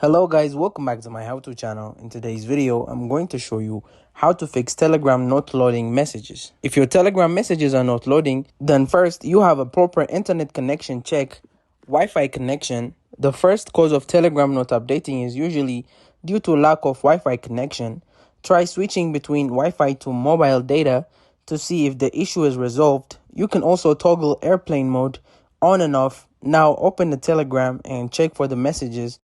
Hello guys, welcome back to my how to channel. In today's video, I'm going to show you how to fix Telegram not loading messages. If your Telegram messages are not loading, then first you have a proper internet connection check, Wi-Fi connection. The first cause of Telegram not updating is usually due to lack of Wi-Fi connection. Try switching between Wi-Fi to mobile data to see if the issue is resolved. You can also toggle airplane mode on and off. Now open the Telegram and check for the messages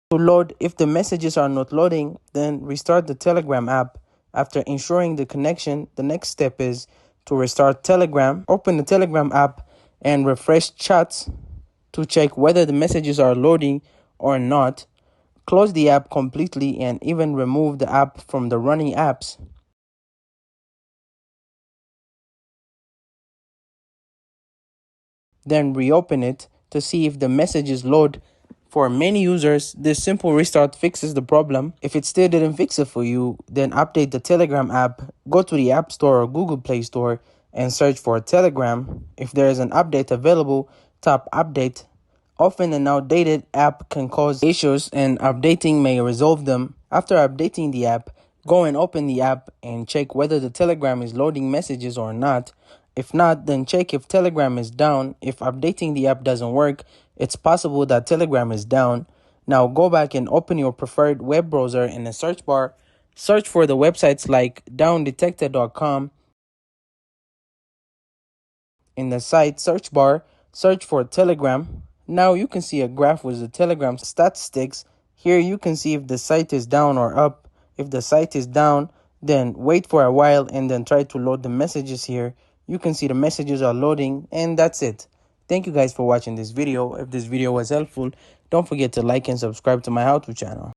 to load. If the messages are not loading, then restart the Telegram app. After ensuring the connection, the next step is to restart Telegram. Open the Telegram app and refresh chats to check whether the messages are loading or not. Close the app completely and even remove the app from the running apps. Then reopen it to see if the messages load. For many users, this simple restart fixes the problem. If it still didn't fix it for you, then update the Telegram app, go to the App Store or Google Play Store and search for Telegram. If there is an update available, tap Update. Often an outdated app can cause issues and updating may resolve them. After updating the app, go and open the app and check whether the Telegram is loading messages or not. If not, then check if Telegram is down. If updating the app doesn't work, it's possible that Telegram is down. Now go back and open your preferred web browser in the search bar. Search for the websites like downdetected.com. In the site search bar, search for Telegram. Now you can see a graph with the Telegram statistics. Here you can see if the site is down or up. If the site is down, then wait for a while and then try to load the messages here. You can see the messages are loading, and that's it. Thank you guys for watching this video. If this video was helpful, don't forget to like and subscribe to my how to channel.